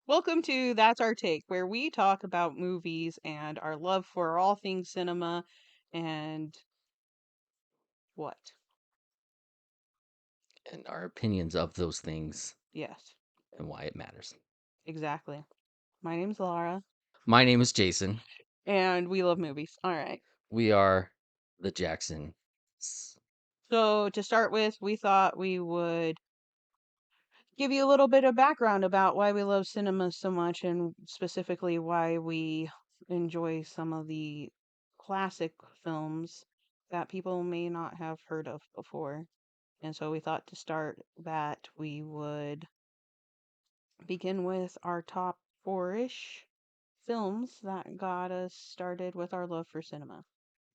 Welcome to That's Our Take, where we talk about movies and our love for all things cinema and what? And our opinions of those things Yes, and why it matters. exactly. My name's Lara, My name is Jason. and we love movies. All right. We are the Jacksons. So, to start with, we thought we would give you a little bit of background about why we love cinema so much and specifically why we enjoy some of the classic films that people may not have heard of before. And so we thought to start that we would begin with our top four-ish films that got us started with our love for cinema.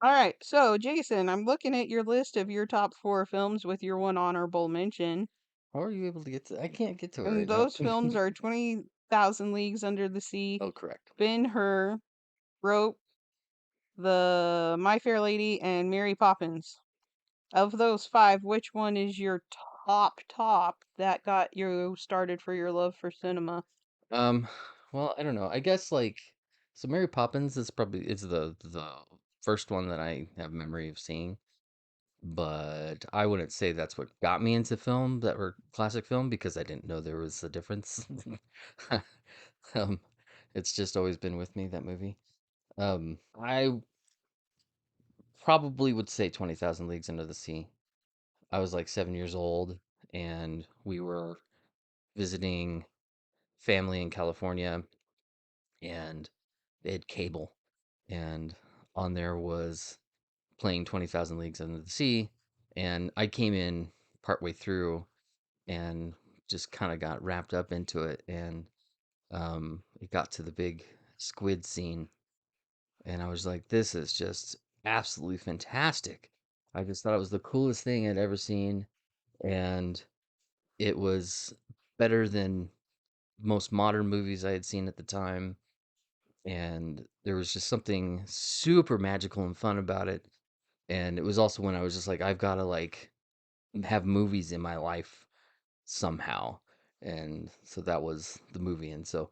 All right, so Jason, I'm looking at your list of your top four films with your one honorable mention, How are you able to get to? I can't get to it and right now. those films are 20,000 Leagues Under the Sea, Oh, correct. Ben-Hur, Rope, The My Fair Lady, and Mary Poppins. Of those five, which one is your top that got you started for your love for cinema? Um, well, I don't know. I guess so. Mary Poppins is probably the first one that I have memory of seeing, but I wouldn't say that's what got me into film that were classic film because I didn't know there was a difference. um, it's just always been with me that movie. I probably would say 20,000 Leagues Under the Sea. I was like 7 years old, and we were visiting family in California, and they had cable, and on there was playing 20,000 Leagues Under the Sea, and I came in partway through and just kind of got wrapped up into it, and it got to the big squid scene, and I was like, this is just absolutely fantastic. I just thought it was the coolest thing I'd ever seen, and it was better than most modern movies I had seen at the time, and there was just something super magical and fun about it. And it was also when I was just like, I've got to have movies in my life somehow. And so that was the movie. And so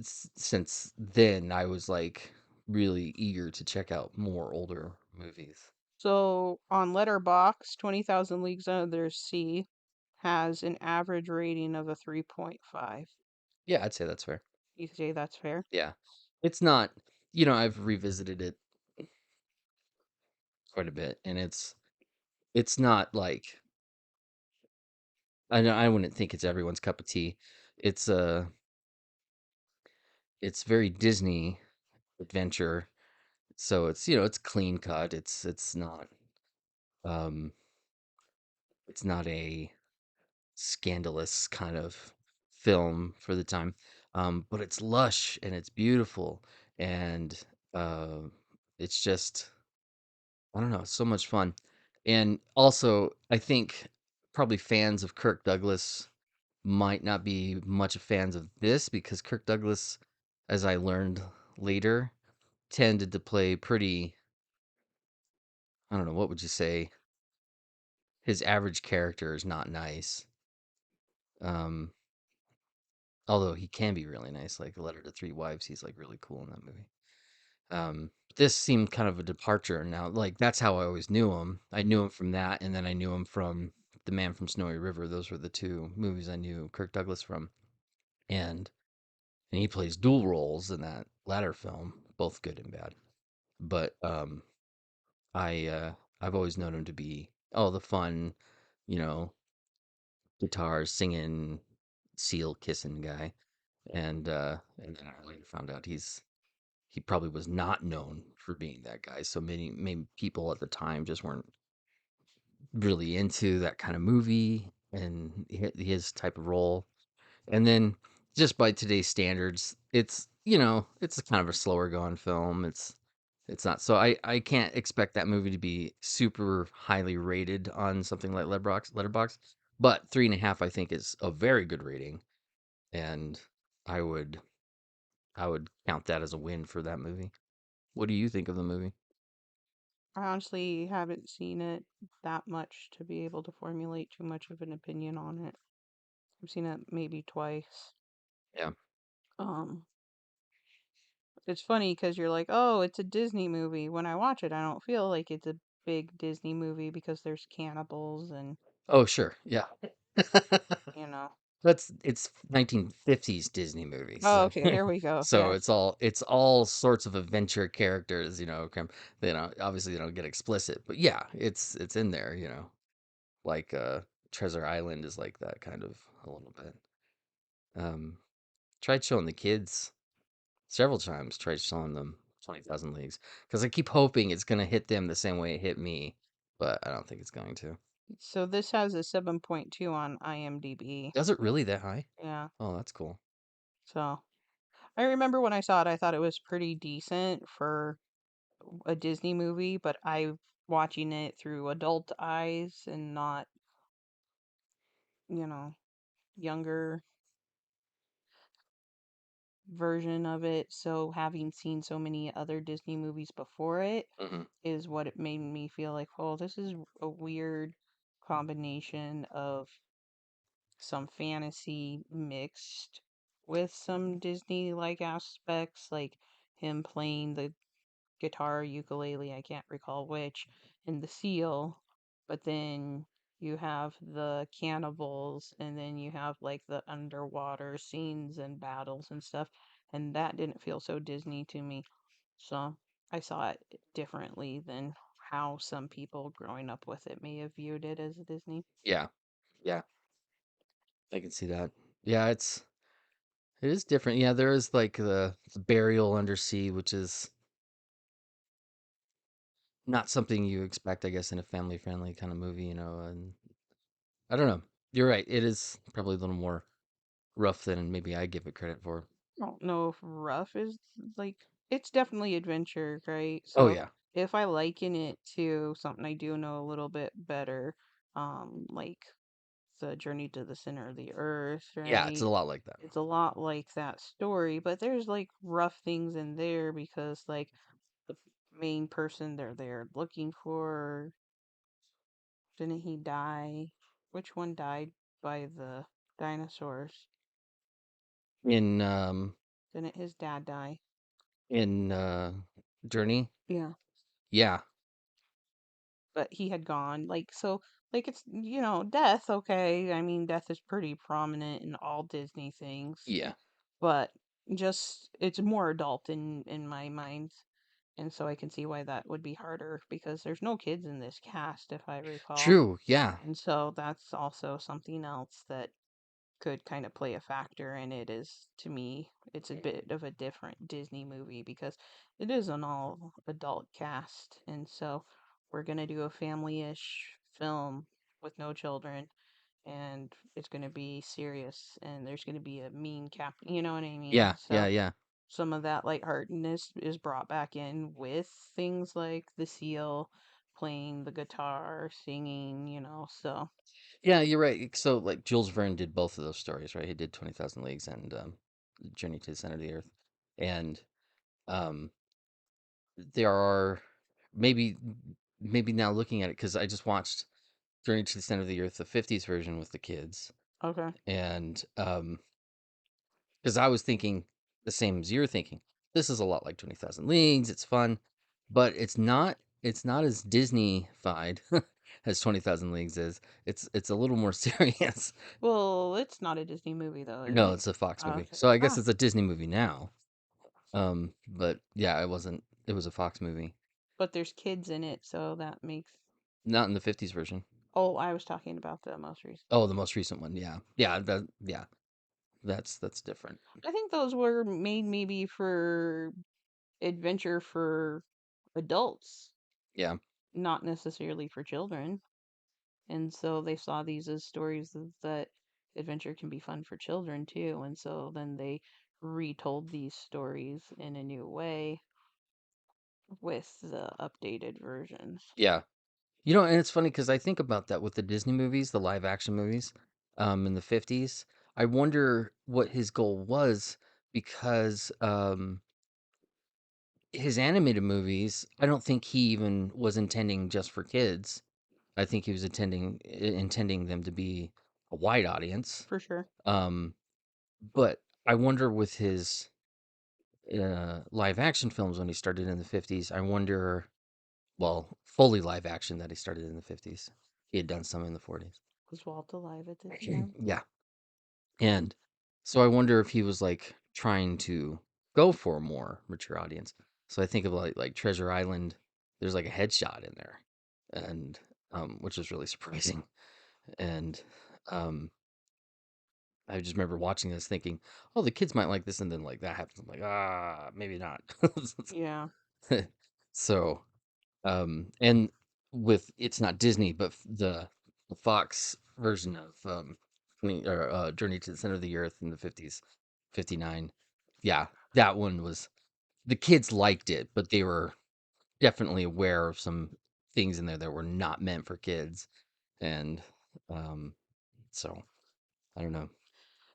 since then, I was like really eager to check out more older movies. So on Letterbox, 20,000 Leagues Under the Sea has an average rating of a 3.5. Yeah, I'd say that's fair. You say that's fair? Yeah. It's not, I've revisited it quite a bit, and it's not like I wouldn't think it's everyone's cup of tea. It's it's very Disney adventure, so it's clean cut. Um it's not a scandalous kind of film for the time. But it's lush and it's beautiful, and uh it's just I don't know, it's so much fun. And also, I think probably fans of Kirk Douglas might not be much of fans of this because Kirk Douglas, as I learned later, tended to play pretty, I don't know, what would you say? His average character is not nice. Um, Although he can be really nice, like A Letter to Three Wives, he's like really cool in that movie. This seemed kind of a departure now. Like that's how I always knew him. I knew him from that, and then I knew him from The Man from Snowy River. Those were the two movies I knew Kirk Douglas from. And he plays dual roles in that latter film, both good and bad. But I I've always known him to be the fun, you know, guitar singing, seal kissing guy. And then I later found out he probably was not known for being that guy. So many people at the time just weren't really into that kind of movie and his type of role. And then just by today's standards, it's kind of a slower going film. It's not so I can't expect that movie to be super highly rated on something like Letterbox. But 3.5 I think is a very good rating, and I would I would count that as a win for that movie. What do you think of the movie? I honestly haven't seen it that much to be able to formulate too much of an opinion on it. I've seen it maybe twice. Yeah. Um, it's funny because you're like, oh, it's a Disney movie. When I watch it, I don't feel like it's a big Disney movie because there's cannibals and, Oh, sure. Yeah. you know. It's 1950s Disney movies. Oh, So okay, there we go. so Yeah. it's all sorts of adventure characters, obviously they don't get explicit, but yeah, it's in there, like Treasure Island is like that kind of a little bit. Um Tried showing the kids several times, tried showing them 20,000 Leagues because I keep hoping it's going to hit them the same way it hit me, but I don't think it's going to. So this has a 7.2 on IMDb. Does it really that high? Yeah. Oh, that's cool. So I remember when I saw it, I thought it was pretty decent for a Disney movie, but I watching it through adult eyes and not, you know, younger version of it. So having seen so many other Disney movies before it Hmm. is what it made me feel like, oh, this is a weird combination of some fantasy mixed with some Disney like aspects, like him playing the guitar, ukulele, I can't recall which, and the seal. But then you have the cannibals, and then you have like the underwater scenes and battles and stuff. And that didn't feel so Disney to me. So I saw it differently than how some people growing up with it may have viewed it as Disney. Yeah. Yeah. I can see that. Yeah, it is different. Yeah, there is like the burial under sea, which is not something you expect, I guess, in a family friendly kind of movie, and I don't know. You're right. It is probably a little more rough than maybe I give it credit for. I don't know if rough is like it's definitely adventure, right? Oh So yeah. if I liken it to something I do know a little bit better, like the journey to the center of the earth, Yeah, it's right? a lot like that. It's a lot like that story, but there's like rough things in there because like the main person they're there looking for, didn't he die? Which one died by the dinosaurs? In Didn't his dad die? in Journey. Yeah. Yeah. But he had gone. Like, so, like, it's, death, okay. I mean, death is pretty prominent in all Disney things, Yeah. but just, it's more adult in my mind. And so I can see why that would be harder because there's no kids in this cast, if I recall. True. Yeah. And so that's also something else that could kind of play a factor in it is to me it's a bit of a different Disney movie because it is an all adult cast and so we're going to do a family-ish film with no children and it's going to be serious and there's going to be a mean cap, you know what I mean? Yeah. Yeah. So Yeah. some of that lightheartedness is brought back in with things like the seal playing the guitar, singing, so Yeah, you're right. So, like, Jules Verne did both of those stories, right? He did 20,000 Leagues and Journey to the Center of the Earth. And um, there are maybe, maybe now looking at it, because I just watched Journey to the Center of the Earth, the 50s version with the kids. okay. And because I was thinking the same as you're thinking, this is a lot like 20,000 Leagues. It's fun, but it's not as Disney-fied as 20,000 Leagues is. It's a little more serious. Well, it's not a Disney movie though, is No, it? it's a Fox movie. Okay. So I guess Ah, it's a Disney movie now. But yeah, it wasn't. It was a Fox movie, but there's kids in it, so that makes. not in the 50s version. Oh, I was talking about the most recent. Oh, the most recent one. Yeah, yeah, yeah. That's different. I think those were made maybe for adventure for adults, Yeah, not necessarily for children. And so they saw these as stories that adventure can be fun for children too. And so then they retold these stories in a new way with the updated versions. yeah. And it's funny because I think about that with the Disney movies, the live action movies, in the 50s. I wonder what his goal was because his animated movies, I don't think he even was intending just for kids. I think he was intending them to be a wide audience. For sure. Um, but I wonder with his live action films when he started in the 50s. I wonder, well, fully live action that he started in the 50s. He had done some in the 40s. Was Walt alive at this time? Yeah. And so I wonder if he was like trying to go for a more mature audience. So I think of like Treasure Island, there's like a headshot in there, and which is really surprising. And um I just remember watching this thinking, oh, the kids might like this, and then like that happens. I'm like, maybe not. Yeah. So and with it's not Disney, but the Fox version of Journey to the Center of the Earth in the 50s, 59. Yeah, that one was the kids liked it, but they were definitely aware of some things in there that were not meant for kids. And um so I don't know.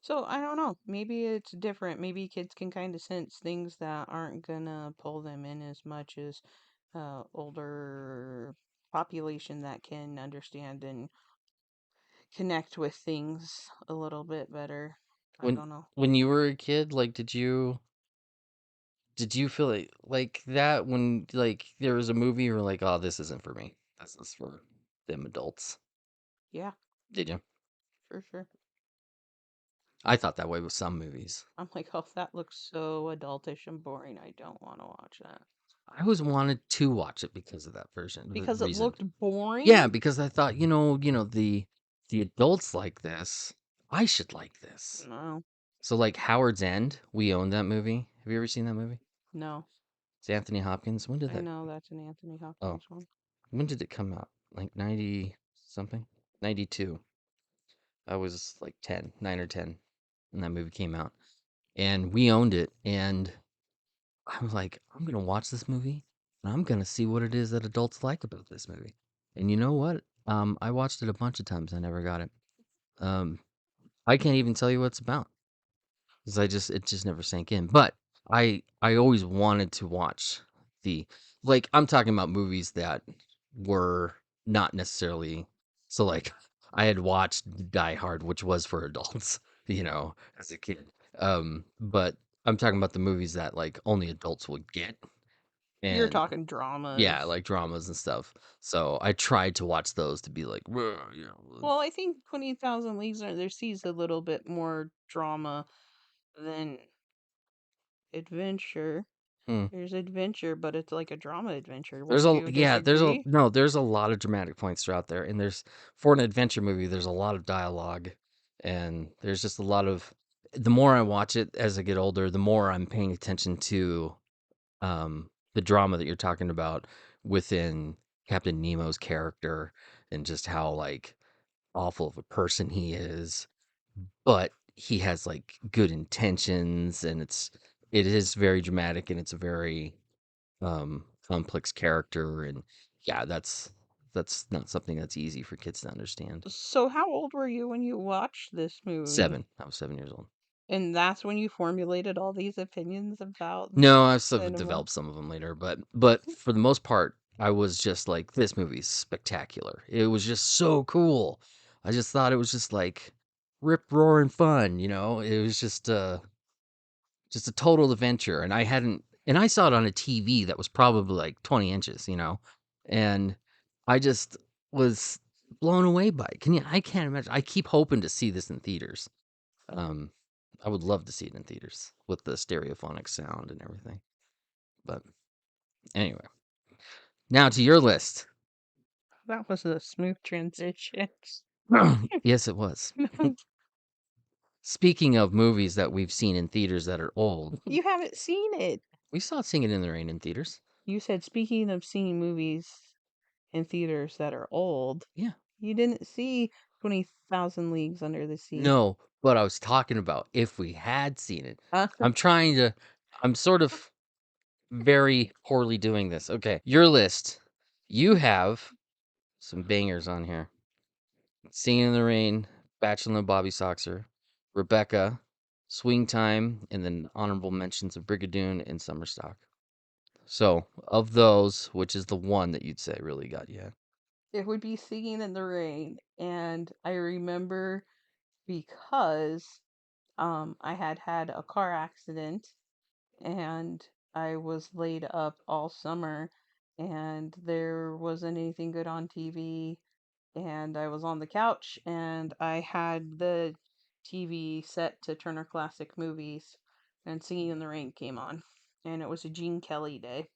So I don't know. Maybe it's different. Maybe kids can kind of sense things that aren't gonna pull them in as much as older population that can understand and connect with things a little bit better. I When don't know. when you were a kid, like did you feel like that when like there was a movie you were like, oh, this isn't for me. This is for them adults. Yeah, Did you? for sure. I thought that way with some movies. I'm like, oh, that looks so adultish and boring. I don't want to watch that. I always wanted to watch it because of that Because it reason. looked boring? Yeah, because I thought, the adults like this. I should like this. No, So like Howard's End, we own that movie. Have you ever seen that movie? no. It's Anthony Hopkins. When did I that? know that's an Anthony Oh, Hopkins one. when did it come out? Like 90 something? 92. I was like 10, 9 or 10 when that movie came out. And we owned it. And I was like, I'm gonna watch this movie and I'm gonna see what it is that adults like about this movie. And you know what? I watched it a bunch of times. I never got it. Um, I can't even tell you what it's about because it just never sank in. But I always wanted to watch the like I'm talking about movies that were not necessarily so like I had watched Die Hard, which was for adults, as a kid. But I'm talking about the movies that like only adults would get. You're And talking yeah, dramas. like dramas and stuff. So I tried to watch those to be like, Well, I think 20,000 Leagues Under the Sea is a little bit more drama than adventure. hmm. There's adventure, but it's like a drama adventure. There's Wouldn't a you yeah, there's a disagree? no, there's a lot of dramatic points throughout there, and there's for an adventure movie, there's a lot of dialogue, and there's just a lot of. The more I watch it as I get older, the more I'm paying attention to the drama that you're talking about within Captain Nemo's character, and just how like awful of a person he is, but he has like good intentions, and it is very dramatic, and it's a very complex character, and yeah, that's not something that's easy for kids to understand. So, how old were you when you watched this movie? 7. I was 7 years old. And that's when you formulated all these opinions about No, I've sort of cinema? developed some of them later, but for the most part, I was just like, this movie's spectacular. It was just so cool. I just thought it was just like rip roaring fun. It was just a total adventure, and I saw it on a TV that was probably like 20 inches, and I just was blown away by it. I can't imagine. I keep hoping to see this in theaters. Um, I would love to see it in theaters with the stereophonic sound and everything. But anyway, now to your list. That was a smooth transition. Yes, it was. Speaking of movies that we've seen in theaters that are old, You haven't seen it. we saw Singing in the Rain in theaters. You said, speaking of seeing movies in theaters that are old, Yeah. you didn't see 20,000 Leagues Under the Sea. No, but I was talking about if we had seen it. Uh, I'm trying to, I'm sort of very poorly doing this. Okay, your list. You have some bangers on here. Singing in the Rain, Bachelor and Bobby Soxer, Rebecca, Swing Time, and then honorable mentions of Brigadoon and Summerstock. So, of those, which is the one that you'd say really got you? it would be Singing in the Rain. And I remember because I had had a car accident and I was laid up all summer and there wasn't anything good on TV and I was on the couch and I had the TV set to Turner Classic Movies and Singing in the Rain came on and it was a Gene Kelly day.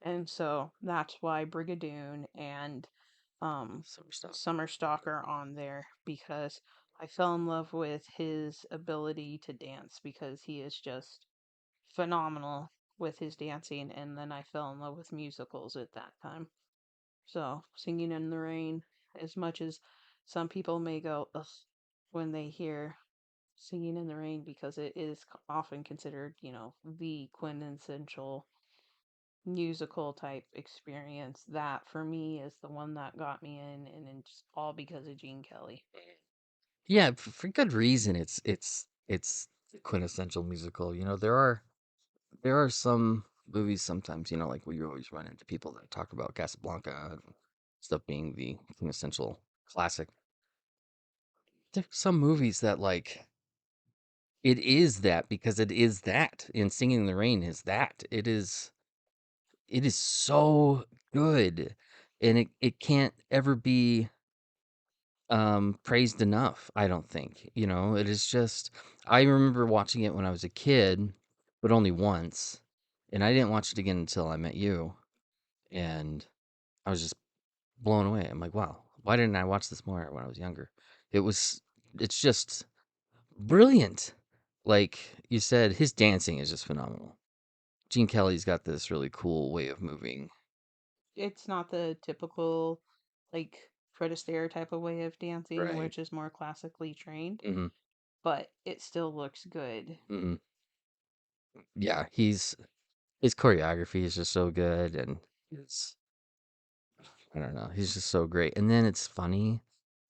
And so that's why Brigadoon and Summer stuff. Summer Stalker on there because I fell in love with his ability to dance because he is just phenomenal with his dancing. And then I fell in love with musicals at that time. So, Singing in the Rain, as much as some people may go, ugh, when they hear Singing in the Rain, because it is often considered, the quintessential musical type experience, that for me is the one that got me in, and it's all because of Gene Kelly. Yeah, for good reason. It's the quintessential musical. There are some movies sometimes, like we always run into people that talk about Casablanca and stuff being the quintessential classic. There's some movies that like it is that because it is that. And Singing in the Rain is that. It is so good. And it can't ever be praised enough, I don't think. It is just I remember watching it when I was a kid, but only once. And I didn't watch it again until I met you. And I was just blown away. I'm like, wow, why didn't I watch this more when I was younger? It was it's just brilliant. Like you said, his dancing is just phenomenal. Gene Kelly's got this really cool way of moving. It's not the typical, like, Fred Astaire type of way of dancing, Right. which is more classically trained, Hmm. but it still looks good. Hmm. Yeah, his choreography is just so good, and it's I don't know, he's just so great. And then it's funny.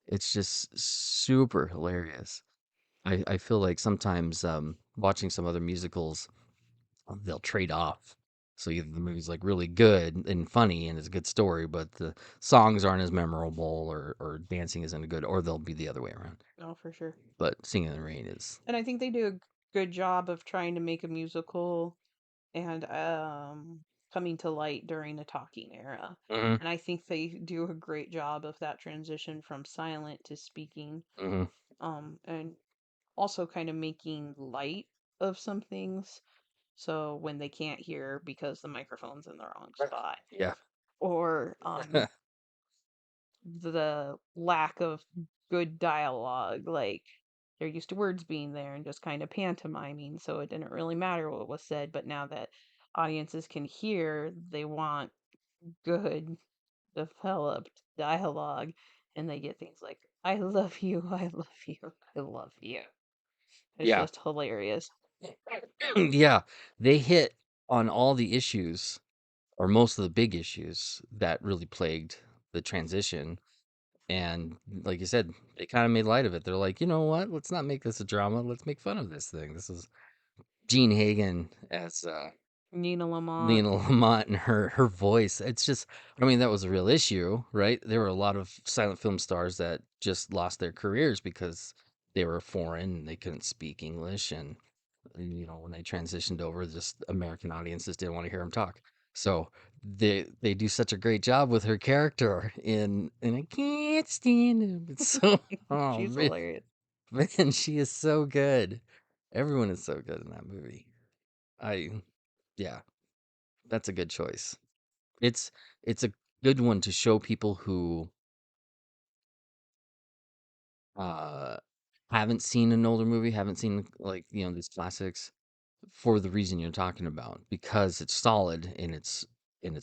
It's just super hilarious. I feel like sometimes watching some other musicals, they'll trade off. So either the movie's like really good and funny and it's a good story, but the songs aren't as memorable or dancing isn't good, or they'll be the other way around. Oh, for sure. But Singing in the Rain is And I think they do a good job of trying to make a musical and coming to light during the talking era. hmm And I think they do a great job of that transition from silent to speaking. hmm And also kind of making light of some things. So when they can't hear because the microphone's in the wrong spot, yeah. or the lack of good dialogue, like they're used to words being there and just kind of pantomiming, so it didn't really matter what was said. But now that audiences can hear, they want good, developed dialogue, and they get things like, I love you, I love you, I love you. It's Yeah. just hilarious. Yeah. They hit on all the issues or most of the big issues that really plagued the transition. And like you said, they kind of made light of it. They're like, you know what? Let's not make this a drama. Let's make fun of this thing. This is Gene Hagen as Nina Lamont. Lena Lamont and her voice. It's just, I mean, that was a real issue, right? There were a lot of silent film stars that just lost their careers because they were foreign and they couldn't speak English, and when they transitioned over, just American audiences didn't want to hear him talk. So they do such a great job with her character in I can't stand him. It's so oh She's man, hilarious. man, she is so good. Everyone is so good in that movie. I yeah, that's a good choice. It's a good one to show people who uh haven't seen an older movie, haven't seen like these classics for the reason you're talking about, because it's solid in its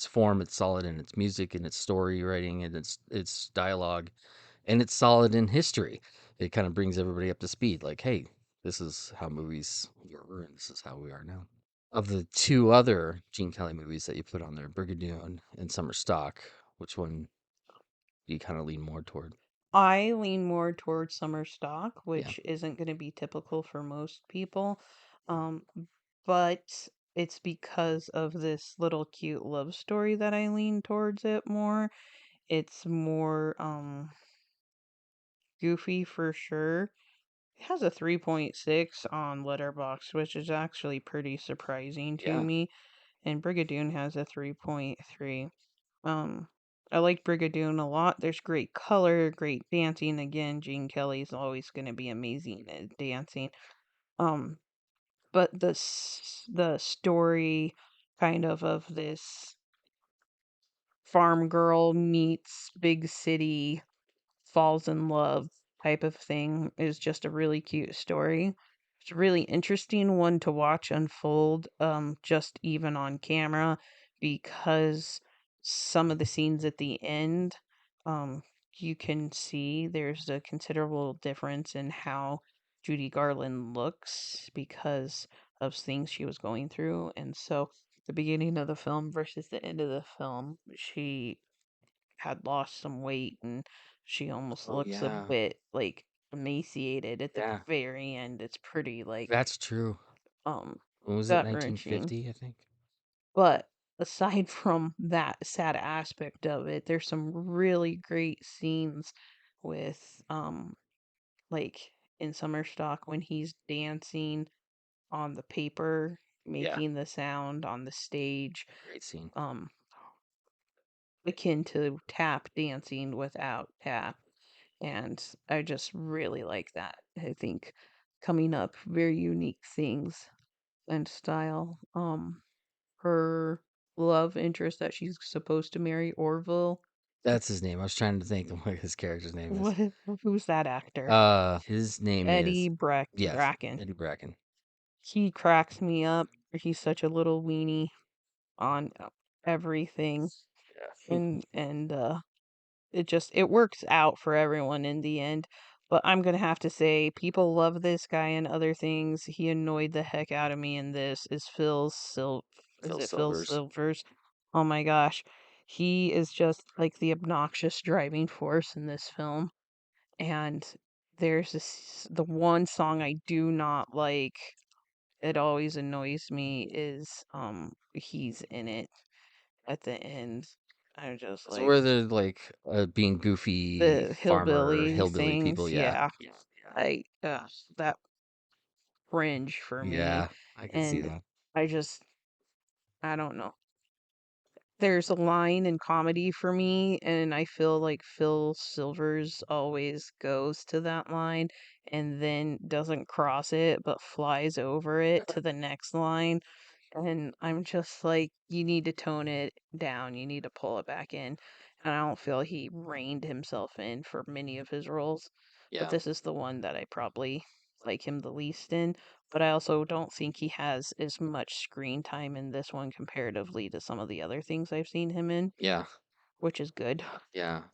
form, it's solid in its music and its story writing and its dialogue, and it's solid in history. It kind of brings everybody up to speed. Like, hey, this is how movies were, and this is how we are now. Of the two other Gene Kelly movies that you put on there, Brigadoon and Summer Stock, which one do you kind of lean more toward? I lean more towards summer stock, Yeah. which isn't going to be typical for most people. Um, but it's because of this little cute love story that I lean towards it more. It's more goofy for sure. has a 3.6 on Letterboxd, which is actually pretty surprising to Yeah. me. And Brigadoon has a 3.3. Um, I like Brigadoon a lot. There's great color, great dancing. Again, Gene Kelly's always going to be amazing at dancing. Um, but the story kind of this farm girl meets big city, falls in love type of thing is just a really cute story. It's a really interesting one to watch unfold, just even on camera, because some of the scenes at the end, um, you can see there's a considerable difference in how Judy Garland looks because of things she was going through. And so the beginning of the film versus the end of the film, she had lost some weight and she almost Oh looks a yeah. bit like emaciated at the Yeah. very end. It's pretty like That's true. um When was it? gut wrenching. 1950, I think. But aside from that sad aspect of it, there's some really great scenes with like in Summer Stock when he's dancing on the paper, Yeah. making the sound on the stage. Great scene. Um Akin to tap dancing without tap. And I just really like that. I think coming up very unique things and style. Her love interest that she's supposed to marry Orville. That's his name. I was trying to think of what his character's name is. What? Who's that actor? His name Eddie is yes, Bracken. Eddie Bracken. He cracks me up. He's such a little weenie on everything, Yeah. and it works out for everyone in the end. But I'm gonna have to say, people love this guy and other things. He annoyed the heck out of me in this. Is Phil it Phil Silvers. Silvers? Oh my gosh, he is just like the obnoxious driving force in this film. And the one song I do not like. It always annoys me is he's in it at the end. I just So like where they're like being goofy the farmer hillbilly hillbilly people, things, yeah. yeah. I that cringe for me, Yeah, I could see and that. I just I don't know. There's a line in comedy for me, and I feel like Phil Silvers always goes to that line and then doesn't cross it, but flies over it to the next line. And I'm just like, you need to tone it down. You need to pull it back in. And I don't feel he reined himself in for many of his roles. But Yeah. this is the one that I probably like him the least in. But I also don't think he has as much screen time in this one comparatively to some of the other things I've seen him in, Yeah. which is good. Yeah.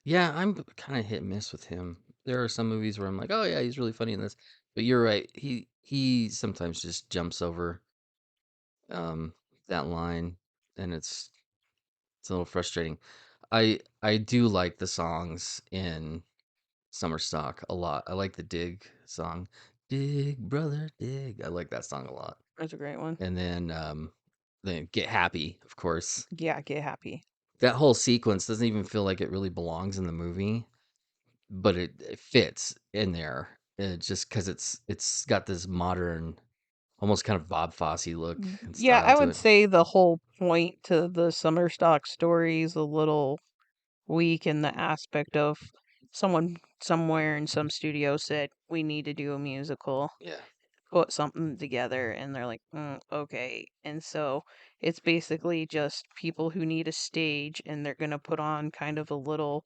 Yeah, I'm kind of hit and miss with him. There are some movies where I'm like, "Oh yeah, he's really funny in this." But you're right. He sometimes just jumps over um that line and it's a little frustrating. I do like the songs in Summer Stock a lot. I like the Dig song. Dig, brother, dig. I like that song a lot. That's a great one. And then Get Happy, of course. Yeah, get happy. That whole sequence doesn't even feel like it really belongs in the movie, but it fits in there. Just because it's got this modern, almost kind of Bob Fosse look and Yeah, style I to would it. say the whole point to the summer stock story is a little weak in the aspect of someone somewhere in some studio said we need to do a musical, Yeah, put something together, and they're like, okay. And so it's basically just people who need a stage, and they're gonna put on kind of a little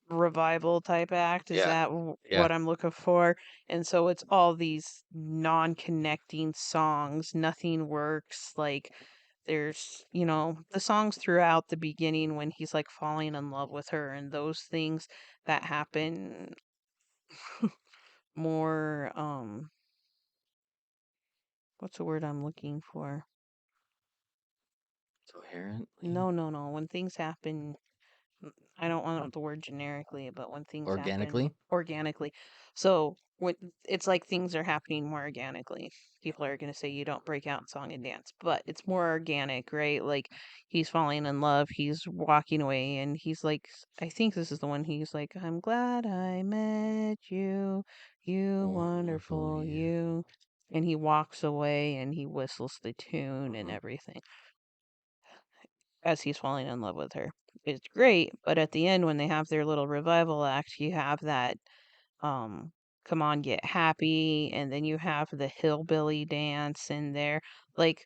revival type act. Is yeah, that yeah, what I'm looking for? And so it's all these non-connecting songs. Nothing works. Like there's, the songs throughout the beginning when he's like falling in love with her and those things that happen more what's the word I'm looking for? coherently. No, no, no. When things happen I don't want the word generically, but when things happen organically. organically. So when it's like things are happening more organically. People are gonna say you don't break out in song and dance, but it's more organic, right? Like he's falling in love, he's walking away, and he's like, I think this is the one he's like, I'm glad I met you, you Wonderful wonderful you. you. And he walks away and he whistles the tune and Mhm. everything as he's falling in love with her. It's great, but at the end when they have their little revival act, you have that um come on get happy, and then you have the hillbilly dance in there. Like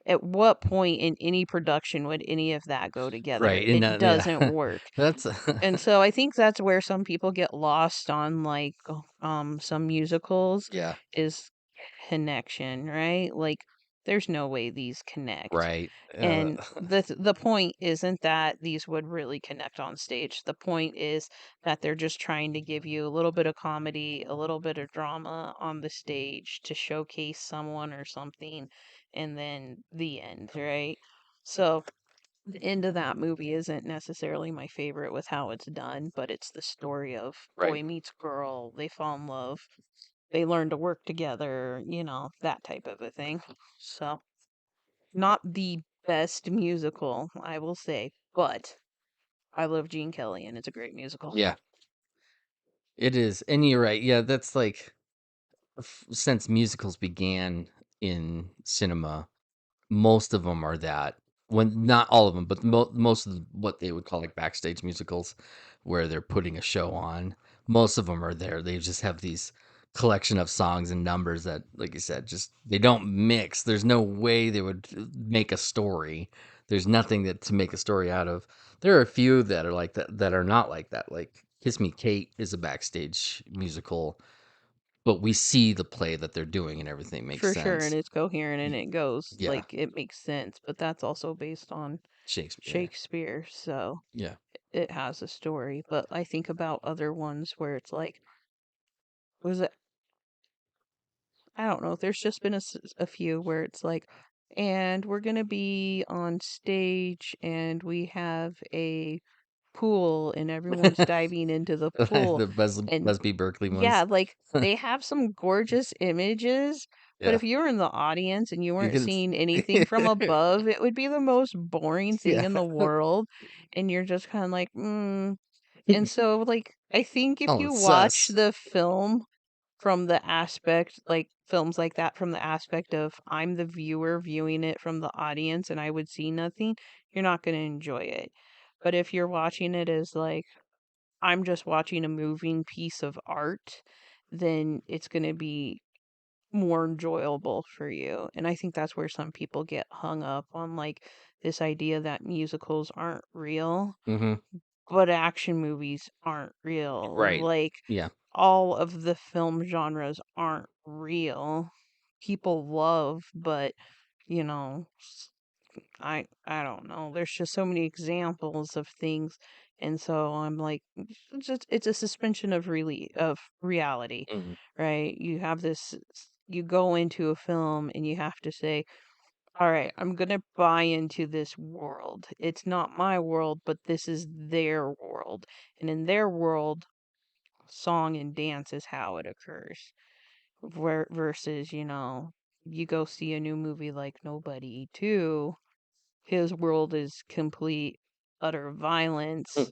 at what point in any production would any of that go together? Right, and It that yeah. doesn't work. That's And so I think that's where some people get lost on like some musicals yeah, is connection, right? Like there's no way these connect. right. And the point isn't that these would really connect on stage. The point is that they're just trying to give you a little bit of comedy, a little bit of drama on the stage to showcase someone or something, and then the end, right? So the end of that movie isn't necessarily my favorite with how it's done, but it's the story of Right. boy meets girl, they fall in love, they learn to work together, that type of a thing. So, not the best musical, I will say, but I love Gene Kelly and it's a great musical. Yeah, it is, and you're right. Yeah, that's like since musicals began in cinema, most of them are that. When not all of them, but most of what they would call like backstage musicals, where they're putting a show on. Most of them are there. They just have these collection of songs and numbers that, like you said, just they don't mix. There's no way they would make a story. There's nothing that to make a story out of. There are a few that are like that that are not like that. Like Kiss Me Kate is a backstage musical, but we see the play that they're doing and everything makes For sure, and sense. it's coherent and Y- it goes Yeah, like it makes sense, but that's also based on Shakespeare. Shakespeare, so Yeah. it has a story. But I think about other ones where it's like, was it I don't know. There's just been a few where it's like, and we're going to be on stage and we have a pool and everyone's diving into the pool. The And Busby Berkeley yeah, ones. like they have some gorgeous images, but Yeah. if you were in the audience and you You weren't can seeing anything from above, it would be the most boring thing yeah. in the world. And you're just kind of like, And so, like, I think if Oh, you it's watch sus. the film, from the aspect like films like that from the aspect of I'm the viewer viewing it from the audience and I would see nothing, you're not going to enjoy it. But if you're watching it as like I'm just watching a moving piece of art, then it's going to be more enjoyable for you. And I think that's where some people get hung up on like this idea that musicals aren't real, Mhm. but action movies aren't real. Right. Like Yeah. all of the film genres aren't real. People love, but you know, I don't know. There's just so many examples of things, and so I'm like, it's a suspension of reality, Mhm. right? You have this. You go into a film and you have to say, all right, I'm gonna buy into this world. It's not my world, but this is their world. And in their world, song and dance is how it occurs. Versus, you go see a new movie like Nobody 2, his world is complete, utter Mm. violence,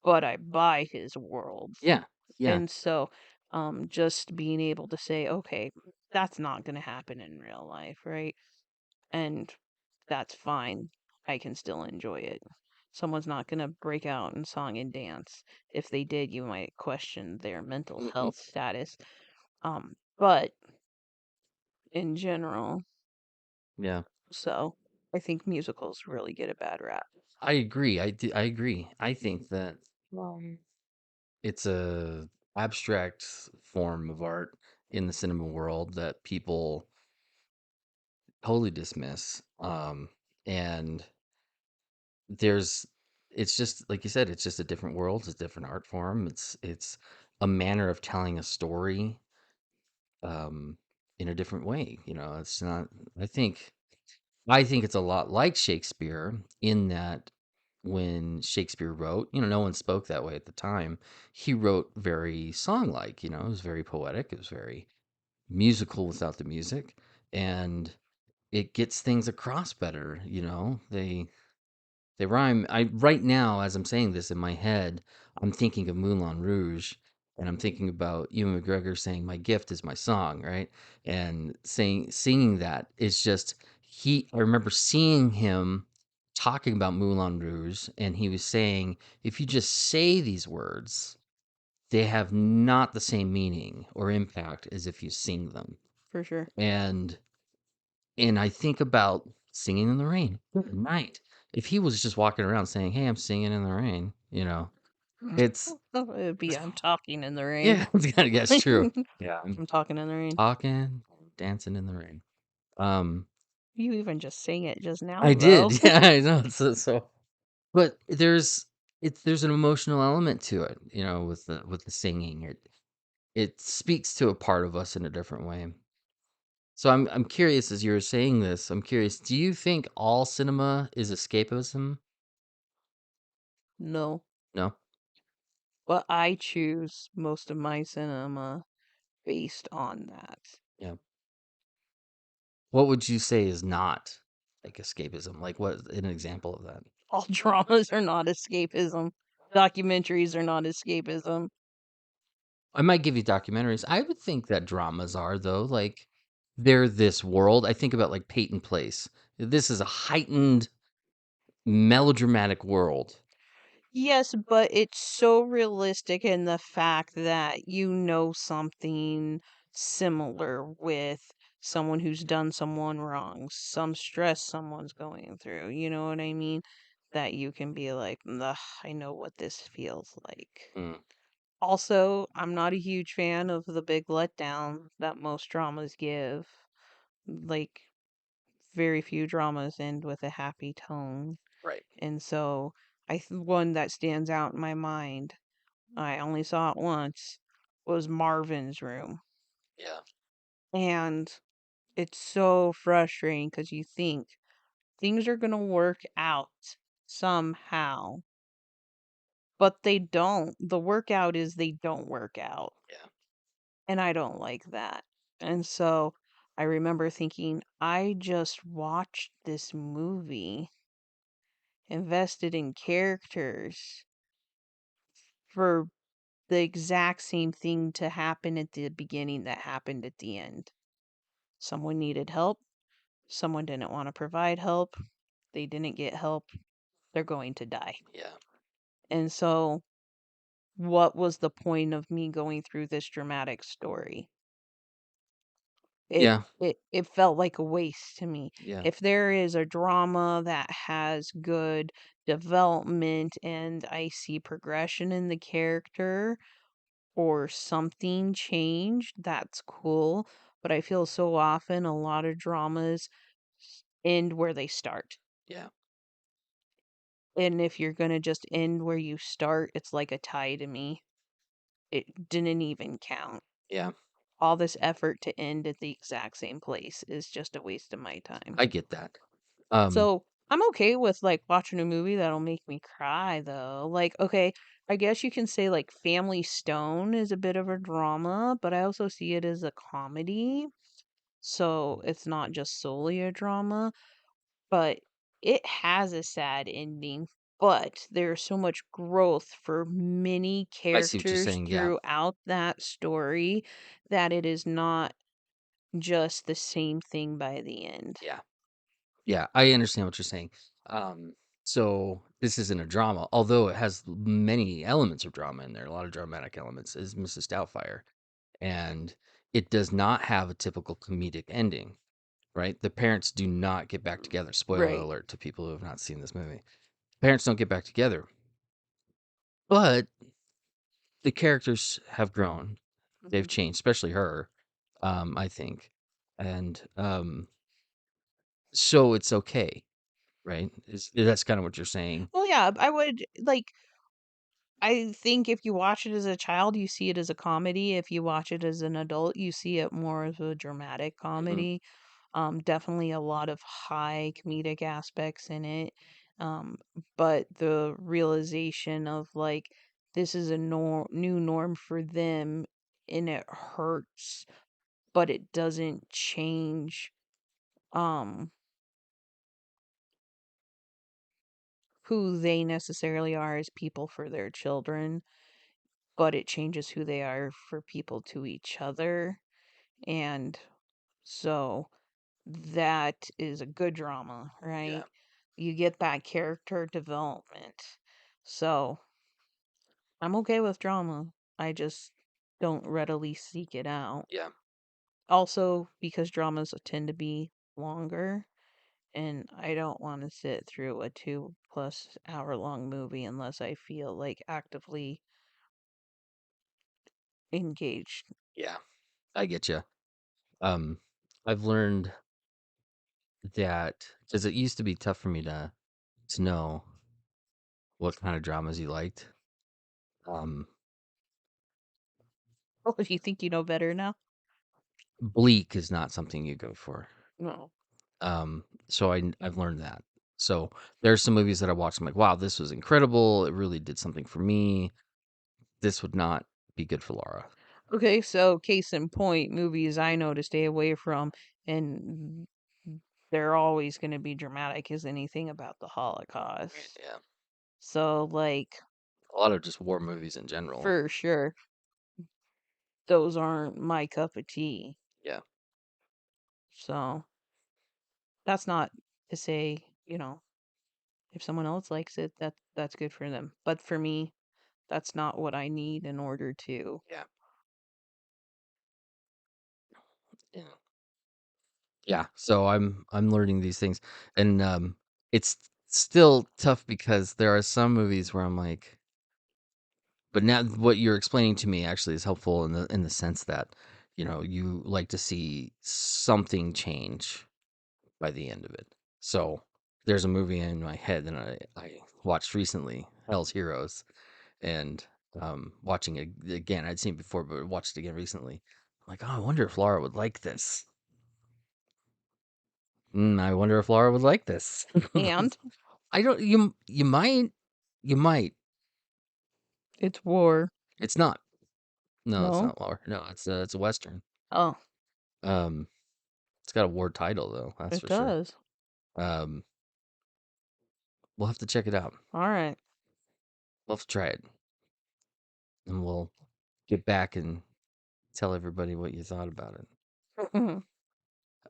but I buy his world. Yeah. Yeah. And so, just being able to say, okay, that's not gonna happen in real life, right? And that's fine. I can still enjoy it. Someone's not going to break out in song and dance. If they did, you might question their mental Mhm. health status. But in general, Yeah. so I think musicals really get a bad rap. I agree. I agree. I think that it's a abstract form of art in the cinema world that people totally dismiss. And there's it's just like you said, it's just a different world, it's a different art form. It's a manner of telling a story um in a different way. It's not I think it's a lot like Shakespeare in that when Shakespeare wrote, no one spoke that way at the time. He wrote very song-like, it was very poetic, it was very musical without the music, and it gets things across better, they rhyme. I right now, as I'm saying this in my head, I'm thinking of Moulin Rouge, and I'm thinking about Ewan McGregor saying, "My gift is my song," right? And singing that is just he. I remember seeing him talking about Moulin Rouge, and he was saying, if you just say these words, they have not the same meaning or impact as if you sing them. For sure. And I think about singing in the rain. Good night. If he was just walking around saying, "Hey, I'm singing in the rain," it's It'd be I'm talking in the rain. yeah, it's kinda yeah, it's true. Yeah, I'm I'm talking in the rain. talking, dancing in the rain. Um, You even just sang it just I now, though. did, yeah, I know. So, but there's an emotional element to it, with the singing. It speaks to a part of us in a different way. So I'm curious as you're saying this, I'm curious, do you think all cinema is escapism? No. No? But I choose most of my cinema based on that. Yeah. What would you say is not like escapism? Like what an example of that? All dramas are not escapism. Documentaries are not escapism. I might give you documentaries. I would think that dramas are though, like they're this world. I think about like Peyton Place. This is a heightened melodramatic world. Yes, but it's so realistic in the fact that you know something similar with someone who's done someone wrong, some stress someone's going through, you know what I mean? That you can be like, "Ugh, I know what this feels like." Mm, Also, I'm not a huge fan of the big letdown that most dramas give. Like, very few dramas end with a happy tone. right. And so, one that stands out in my mind, I only saw it once, was Marvin's Room. Yeah. And it's so frustrating because you think things are going to work out somehow, but they don't. The workout is they don't work out. Yeah. And I don't like that. And so I remember thinking, I just watched this movie, invested in characters for the exact same thing to happen at the beginning that happened at the end. Someone needed help. Someone didn't want to provide help. They didn't get help. They're going to die. Yeah. And so, what was the point of me going through this dramatic story? It Yeah. it felt like a waste to me. Yeah. If there is a drama that has good development and I see progression in the character or something changed, that's cool. But I feel so often a lot of dramas end where they start. Yeah. And if you're gonna just end where you start, it's like a tie to me. It didn't even count. Yeah. All this effort to end at the exact same place is just a waste of my time. I get that. Um, So, I'm okay with, like, watching a movie that'll make me cry, though. Like, okay, I guess you can say, like, Family Stone is a bit of a drama, but I also see it as a comedy, so it's not just solely a drama, but it has a sad ending, but there's so much growth for many I see what you're characters saying. Yeah. throughout that story that it is not just the same thing by the end. Yeah. Yeah, I understand what you're saying. Um, so this isn't a drama, although it has many elements of drama in there, a lot of dramatic elements, is Mrs. Doubtfire. And it does not have a typical comedic ending, right? The parents do not get back together. Spoiler Right. alert to people who have not seen this movie. Parents don't get back together, but the characters have grown. They've Mhm. changed, especially her, I think. And so it's okay, right? That's kind of what you're saying. Well, yeah, I would like I think if you watch it as a child, you see it as a comedy. If you watch it as an adult, you see it more as a dramatic Mhm. comedy. Definitely a lot of high comedic aspects in it. Um, but the realization of like this is a new norm for them and it hurts, but it doesn't change um who they necessarily are as people for their children, but it changes who they are for people to each other. And so that is a good drama, Yeah. right? You get that character development. So I'm okay with drama. I just don't readily seek it out. Yeah. Also, because dramas tend to be longer, and I don't want to sit through a 2+ hour long movie unless I feel like actively engaged. Yeah. I get you. Um, I've learned that because it used to be tough for me to know what kind of dramas you liked. Um, Oh, you think you know better now? bleak is not something you go for. No. So I've learned that. So there's some movies that I watched. I'm like, wow, this was incredible. It really did something for me. This would not be good for Laura. Okay, so case in point, movies I know to stay away from, and they're always going to be dramatic, is anything about the Holocaust. Yeah, So, like, a lot of just war movies in general. for sure, those aren't my cup of tea. Yeah, So, that's not to say, if someone else likes it, that's good for them. But for me, that's not what I need in order to. yeah, yeah, yeah. So I'm learning these things, and it's still tough because there are some movies where I'm like, but now what you're explaining to me actually is helpful in the sense that you like to see something change by the end of it. So there's a movie in my head that I watched recently, Hell's Heroes, and watching it again. I'd seen it before, but watched it again recently. I'm like, oh, I wonder if Laura would like this. I wonder if Laura would like this. And I don't. You might. You might. it's war. It's not. No, it's No? not Laura. No, it's a western. Oh, Um, it's got a war title though. That's it for sure. does. Um, we'll have to check it out. All right. We'll have to try it, and we'll get back and tell everybody what you thought about it.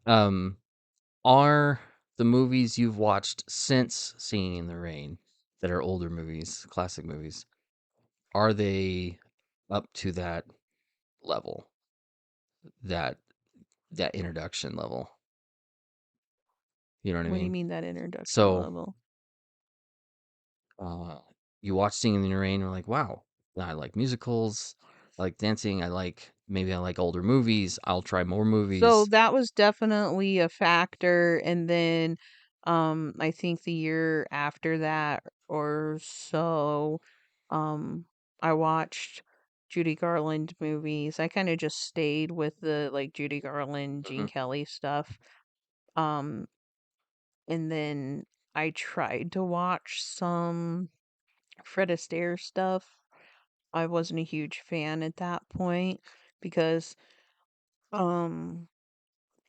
Um, are the movies you've watched since Singing in the Rain that are older movies, classic movies, are they up to that level, that that introduction level? You know what I What do you mean? mean that introduction So, level? uh, you watch Singing in the Rain, and are like, wow, I like musicals, I like dancing, I like older movies. I'll try more So movies. that was definitely a factor. And then I think the year after that or so, um I watched Judy Garland movies. I kind of just stayed with the like Judy Garland, Gene Hmm. Kelly stuff. Um and then I tried to watch some Fred Astaire stuff. I wasn't a huge fan at that point because um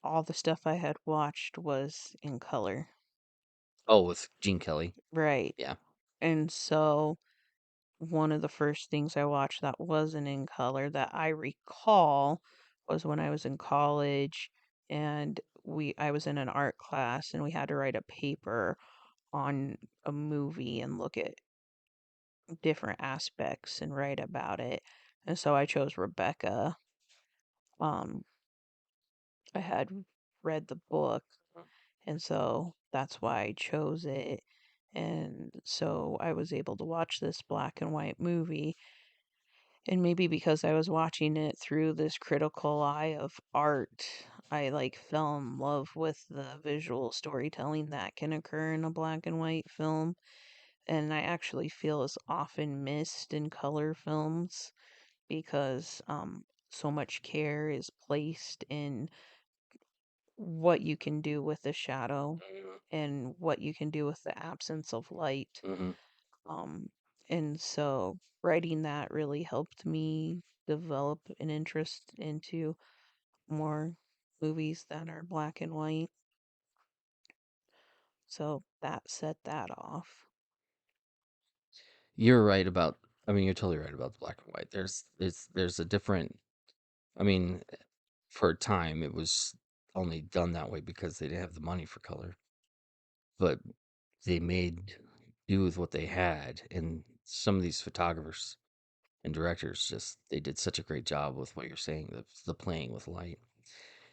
all the stuff I had watched was in color. Oh, with Gene Kelly. Right. Yeah. And so one of the first things I watched that wasn't in color that I recall was when I was in college and I was in an art class and we had to write a paper on a movie and look at different aspects and write about it. And so I chose Rebecca. Um I had read the book. And so that's why I chose it. And so I was able to watch this black and white movie. And maybe because I was watching it through this critical eye of art, I like fell in love with the visual storytelling that can occur in a black and white film. And I actually feel is often missed in color films because so much care is placed in what you can do with the shadow. and what you can do with the absence of light. Hmm. Um, and so writing that really helped me develop an interest into more movies that are black and white. So that set that off. You're right about. I mean, you're totally right about the black and white. There's a different. I mean, for a time, it was only done that way because they didn't have the money for color, but they made do with what they had, and some of these photographers and directors just they did such a great job with what you're saying, the playing with light.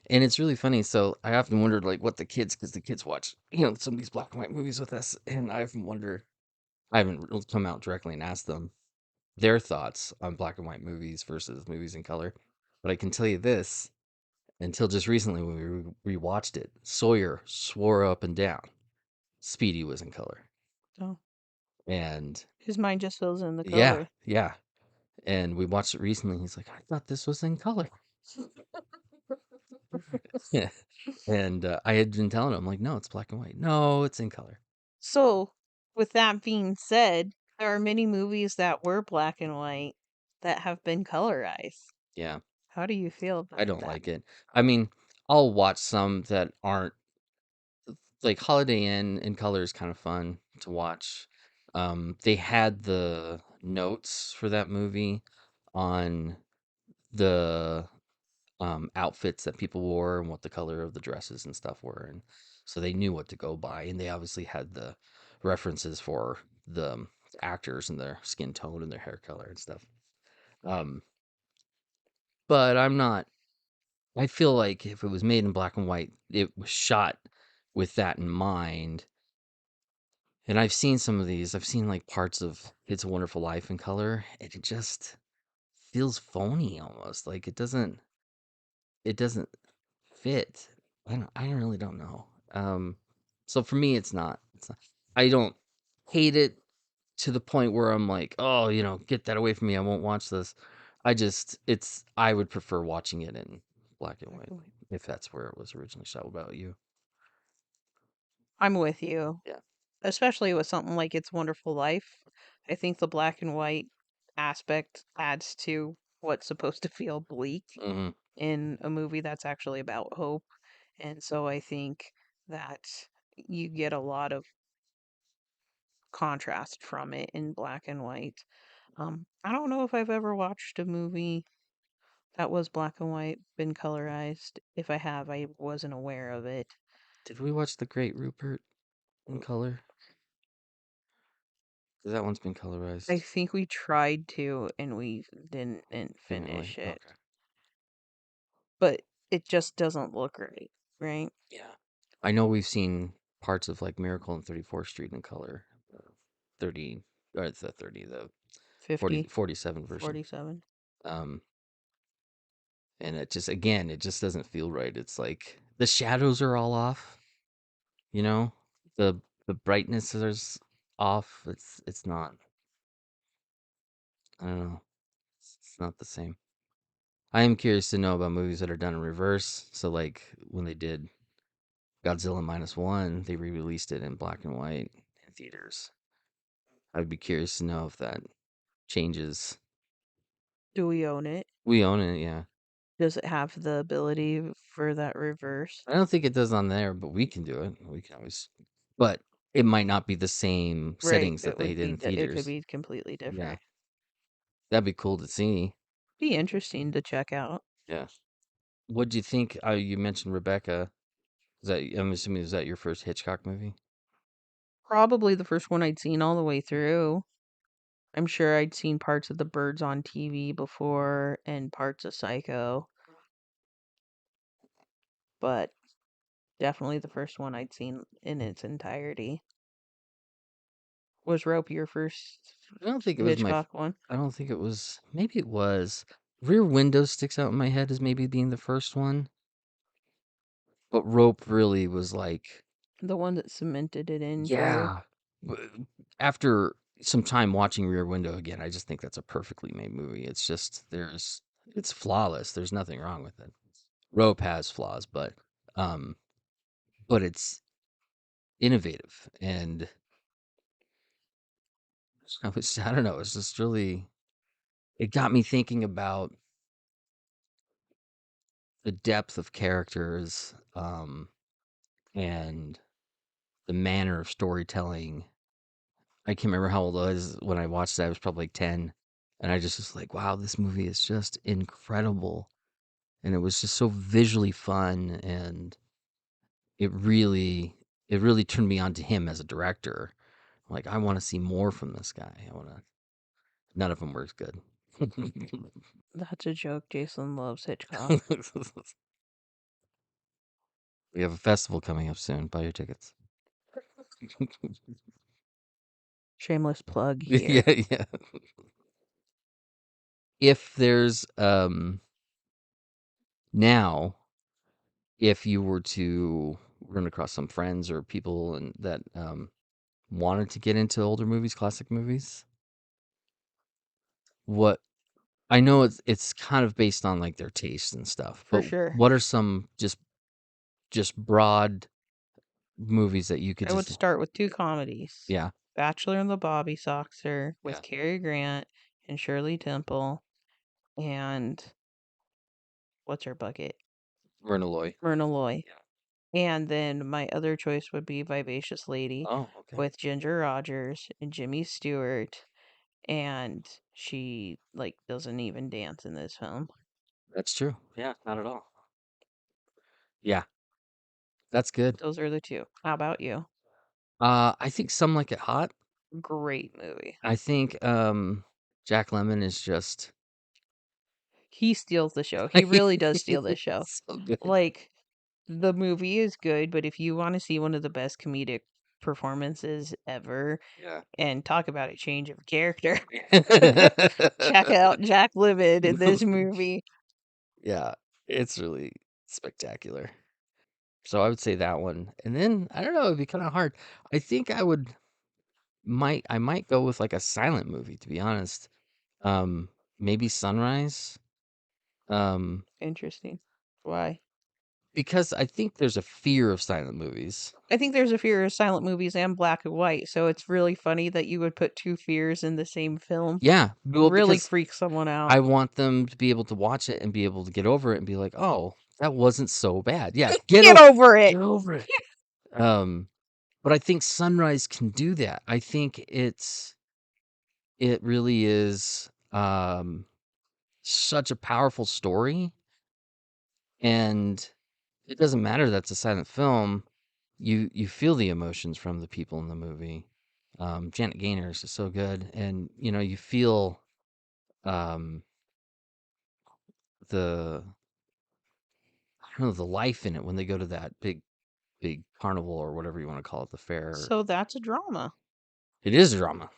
And it's really funny. So I often wondered like what the kids, because the kids watch, some of these black and white movies with us, and I often wonder. I haven't really come out directly and asked them their thoughts on black and white movies versus movies in color, but I can tell you this: until just recently, when we rewatched it, Sawyer swore up and down Speedy was in color, So and his mind just fills in the yeah, color. yeah. And we watched it recently. He's like, I thought this was in color. Yeah. And I had been telling him, like, no, it's black and white. No, it's in color. So, with that being said, there are many movies that were black and white that have been colorized. Yeah, How do you feel I about don't that? like it. I mean, I'll watch some that aren't like Holiday Inn in color is kind of fun to watch. They had the notes for that movie on the outfits that people wore and what the color of the dresses and stuff were, and so they knew what to go by. And they obviously had the references for the actors and their skin tone and their hair color and stuff. Um, but I'm not. I feel like if it was made in black and white, it was shot with that in mind. And I've seen some of these. I've seen like parts of It's a Wonderful Life in color, and it just feels phony almost. Like it doesn't fit. I really don't know. So for me it's not I don't hate it to the point where I'm like, "Oh, get that away from me. I won't watch this." I would prefer watching it in black and Black white and white. if that's where it was originally shot. What about you? I'm with you, Yeah. especially with something like It's a Wonderful Life. I think the black and white aspect adds to what's supposed to feel bleak Mhm. in a movie that's actually about hope. And so I think that you get a lot of contrast from it in black and white. I don't know if I've ever watched a movie that was black and white, been colorized. If I have, I wasn't aware of it. Did we watch The Great Rupert in color? 'Cause that one's been I colorized. think we tried to and we didn't Didn't really. finish it. Okay. But it just doesn't look right, right? Yeah. I know we've seen parts of like Miracle on 34th Street in color. 30 or the 30 the 40 50, 47 version. 47. Um and it just doesn't feel right. It's like the shadows are all off, you know? The the brightness is off. It's not. I don't know. It's not the same. I am curious to know about movies that are done in reverse. So like when they did Godzilla minus one, they re-released it in black and white in theaters. I'd be curious to know if that changes. Do we own it? We own it, yeah. Does it have the ability for that reverse? I don't think it does on there, but we can do it. We can always, but it might not be the same Right, settings that it they would did be in it could theaters. be completely Yeah, different. that'd be cool to see. Be interesting to check out. Yeah. What do you think? You mentioned Rebecca. I'm assuming, is that your first Hitchcock movie? Probably the first one I'd seen all the way through. I'm sure I'd seen parts of The Birds on TV before and parts of Psycho, but definitely the first one I'd seen in its entirety. Was Rope your first I don't think it was Hitchcock one? I don't think it was. Maybe it was. Rear Window sticks out in my head as maybe being the first one, but Rope really was like, The one that cemented it in for you? yeah. After some time watching Rear Window again, I just think that's a perfectly made movie. It's flawless. There's nothing wrong with it. Rope has flaws, um, but innovative, and I don't know, it's just really, it got me thinking about the depth of characters, and the manner of storytelling. I can't remember how old I was when I watched that. I was probably like 10. And I just was like, wow, this movie is just incredible. And it was just so visually fun. And it really, it really turned me on to him as a director. Like, I want to see more from this guy. I want to, none of them were as good. That's a joke. Jason loves Hitchcock. We have a festival coming up soon. Buy your tickets. Shameless plug Yeah, here. yeah. If there's now, if you were to run across some friends or people and that wanted to get into older movies, classic movies, what, I know it's kind of based on like their tastes and stuff, For but sure. what are some just broad movies that you could I would just, start with two comedies. yeah, Bachelor and the Bobby Soxer with yeah, Cary Grant and Shirley Temple and what's her bucket? Myrna Loy. Myrna Loy. Yeah. And then my other choice would be Vivacious Lady Oh, okay. with Ginger Rogers and Jimmy Stewart. And she like doesn't even dance in this film. That's true. Yeah, not at all. Yeah, that's good. Those are the two. How about you? I think Some Like It Hot. Great movie. I think Jack Lemmon is just He steals the show. He really does steal this show. so good. Like, the movie is good, but if you want to see one of the best comedic performances ever Yeah. and talk about a change of character, check out Jack Lemmon in this movie. Yeah, it's really spectacular. So I would say that one. And then I don't know, it'd be kind of hard. I think I might go with like a silent movie, to be honest. Um Maybe Sunrise. Um Interesting. Why? because I think there's a fear of silent movies. I think there's a fear of silent movies and black and white, so it's really funny that you would put two fears in the same film. Yeah, well, Really because freak someone out. I want them to be able to watch it and be able to get over it and be like, "Oh, that wasn't so bad." Yeah, Get over it. get over it. Um, but I think Sunrise can do that. I think it really is such a powerful story, and it doesn't matter that's a silent film. You feel the emotions from the people in the movie. Janet Gaynor is just so good, and you feel um the I don't know, the life in it when they go to that big carnival or whatever you want to call it, the fair. So that's a drama. It is drama.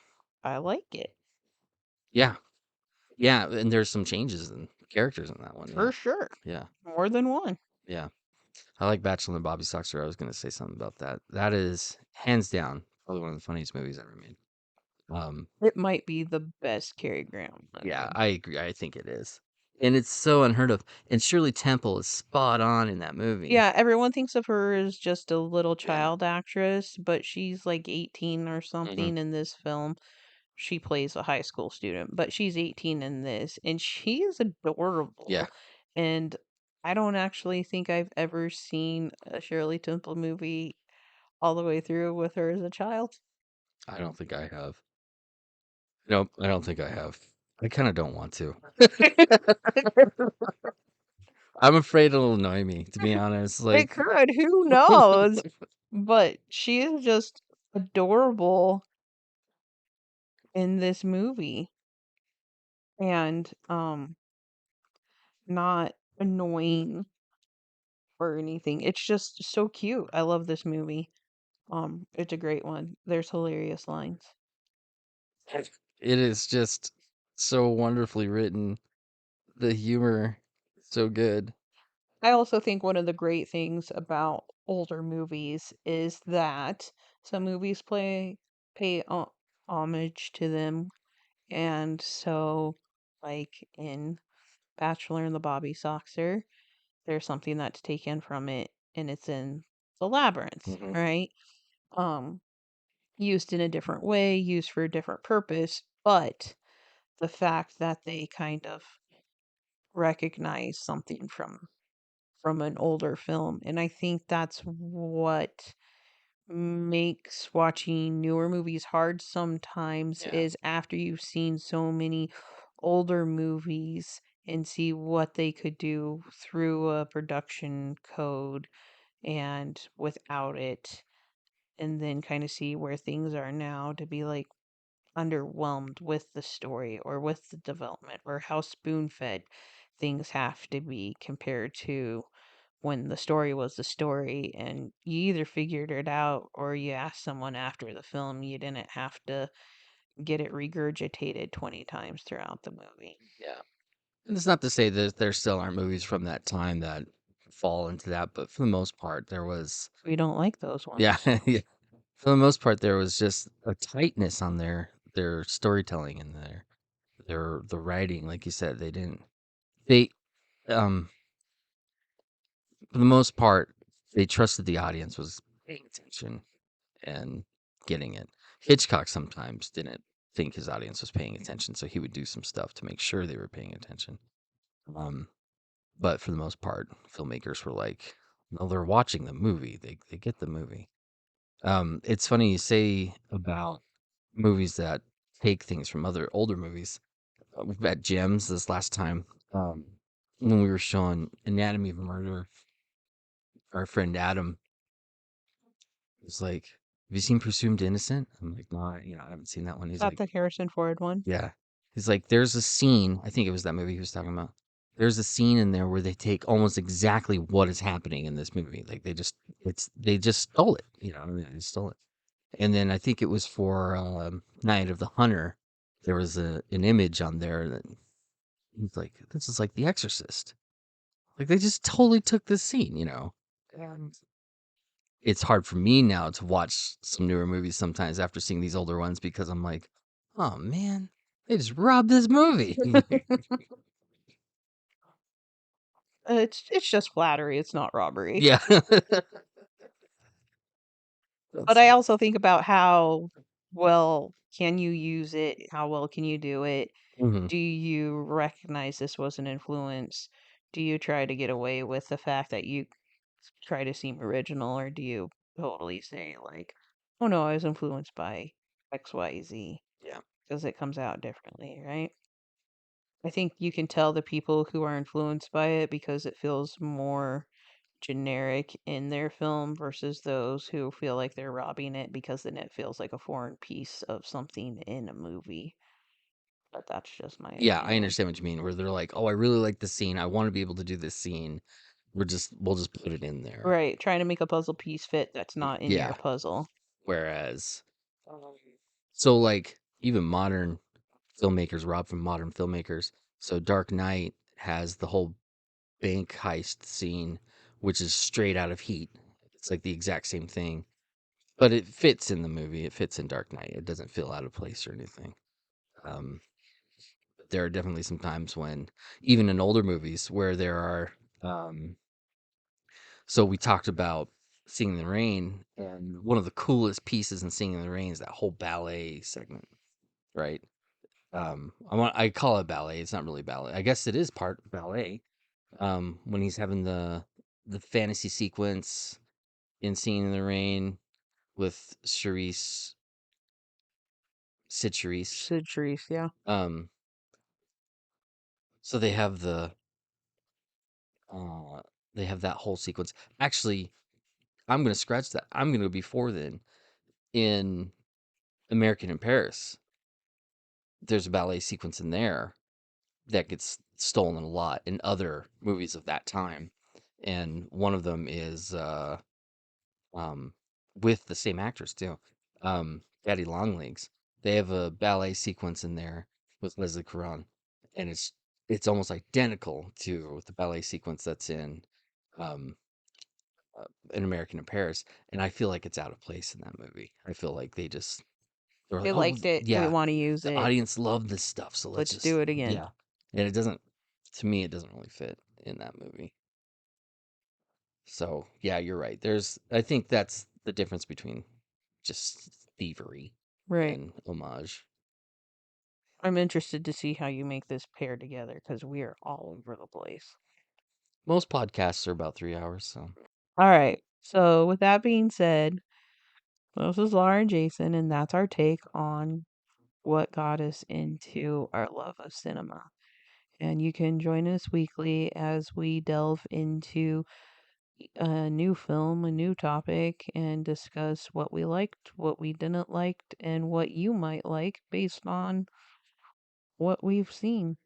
I like it. Yeah. Yeah, and there's some changes in characters in that one. For Yeah. sure. Yeah. More than one. Yeah. I like Bachelor and Bobby Soxer. I was going to say something about that. That is hands down probably one of the funniest movies ever made. Um It might be the best Cary Grant yeah, movie. I agree. I think it is. And it's so unheard of. And Shirley Temple is spot on in that movie. Yeah, everyone thinks of her as just a little Yeah. child actress, but she's like 18 or Hmm. something in this film. She plays a high school student, but she's 18 in this, and she is Yeah. adorable. And I don't actually think I've ever seen a Shirley Temple movie all the way through with her as a child. I don't think I have. Nope, I don't think I have. I kind of don't want to. I'm afraid it'll annoy me, to be honest. It Like, could, who knows? But she is just adorable in this movie and not annoying or anything. It's just so cute. I love this movie. It's a great one. There's hilarious lines. it is just so wonderfully written. The humor, so good. I also think one of the great things about older movies is that some movies pay homage to them, and so like in Bachelor and the Bobby Soxer, there's something that's taken from it, and it's in the labyrinth, Hmm. right? um, used in a different way, used for a different purpose, but the fact that they kind of recognize something from an older film, and I think that's what makes watching newer movies hard sometimes Yeah. is after you've seen so many older movies and see what they could do through a production code and without it, and then kind of see where things are now to be like underwhelmed with the story or with the development or how spoon fed things have to be compared to when the story was the story and you either figured it out or you asked someone after the film. You didn't have to get it regurgitated 20 times throughout the movie. Yeah. And it's not to say that there still aren't movies from that time that fall into that, but for the most part, there was, We don't like those yeah, ones. yeah. For the most part, there was just a tightness on their storytelling and their the writing. Like you said, they um for the most part they trusted the audience was paying attention and getting it. Hitchcock sometimes didn't think his audience was paying attention, so he would do some stuff to make sure they were paying attention. Um, but for the most part, filmmakers were like, no, they're watching the movie. They get the movie. It's funny you say about movies that take things from other older movies. We've had gems this last time. Um, when we were showing Anatomy of a Murder, our friend Adam was like, "Have you seen Presumed Innocent?" I'm like, "No, I haven't seen that one." Is He's that like, the Harrison Ford one? "Yeah." He's like, "There's a scene. I think it was that movie he was talking about. There's a scene in there where they take almost exactly what is happening in this movie. Like they just stole it. I mean, they stole it." And then I think it was for Night of the Hunter. There was an image on there that he's like, "This is like The Exorcist." Like they just totally took this scene. And it's hard for me now to watch some newer movies sometimes after seeing these older ones because I'm like, oh man, they just robbed this movie. It's just flattery, it's not robbery. Yeah. But That's I also think about how well can you use it? How well can you do it? hmm Do you recognize this was an influence? Do you try to get away with the fact that you try to seem original, or do you totally say, like, oh no, I was influenced by XYZ? Yeah. Because it comes out differently, right? I think you can tell the people who are influenced by it because it feels more generic in their film versus those who feel like they're robbing it because then it feels like a foreign piece of something in a movie. But that's just my Yeah, I opinion. understand what you mean. Where they're like, "Oh, I really like the scene. I want to be able to do this scene. We'll just put it in there." Right, trying to make a puzzle piece fit that's not in your Yeah. puzzle. Whereas, so like even modern filmmakers rob from modern filmmakers. So Dark Knight has the whole bank heist scene, which is straight out of Heat. It's like the exact same thing, but it fits in the movie. It fits in Dark Knight. It doesn't feel out of place or anything. Um, there are definitely some times when, even in older movies, where there are. So we talked about Singing in the Rain, and one of the coolest pieces in Singing in the Rain is that whole ballet segment, right? I call it ballet. It's not really ballet. I guess it is part ballet. When he's having the fantasy sequence in Singing in the Rain with Sid Charisse. Sid Charisse, yeah. Um, so uh, they have that whole sequence. Actually, I'm gonna scratch that. I'm gonna go before then. In American in Paris, there's a ballet sequence in there that gets stolen a lot in other movies of that time, and one of them is um, with the same actress too, Daddy Longlegs. They have a ballet sequence in there with Leslie Caron, and it's almost identical to the ballet sequence that's in um, An American in Paris, and I feel like it's out of place in that movie. I feel like they're like, They oh liked it, we yeah, want to use the it. audience loved this stuff, so let's Let's just do it again. yeah, and it doesn't. To me, it doesn't really fit in that movie. So yeah, you're right. I think that's the difference between just thievery Right. and homage. I'm interested to see how you make this pair together because we are all over the place. Most podcasts are about 3 hours, so All right. So, with that being said, this is Lara and Jason, and that's our take on what got us into our love of cinema. And you can join us weekly as we delve into a new film, a new topic, and discuss what we liked, what we didn't like, and what you might like based on what we've seen.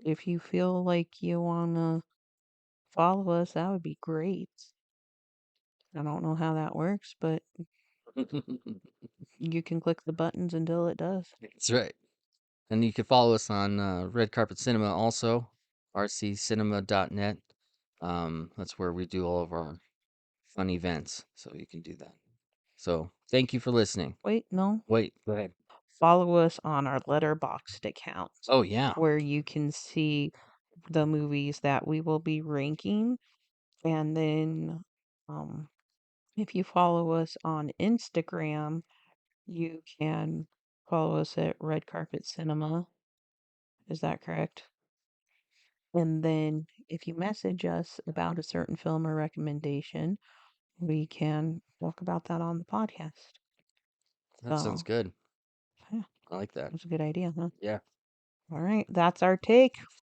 If you feel like you want to follow us, that would be great. I don't know how that works, but you can click the buttons until it does. that's right. And you can follow us on Red Carpet Cinema also, rccinema.net. That's where we do all of our fun events, so you can do that. So thank you for listening. Wait, no. Wait, go ahead. Follow us on our Letterboxd account Oh yeah, where you can see the movies that we will be ranking. And then um, if you follow us on Instagram, you can follow us at Red Carpet Cinema. Is that correct? And then if you message us about a certain film or recommendation, we can talk about that on the podcast. that sounds So, good. yeah, I like that. that's a good idea, huh? Yeah. All right, that's our take.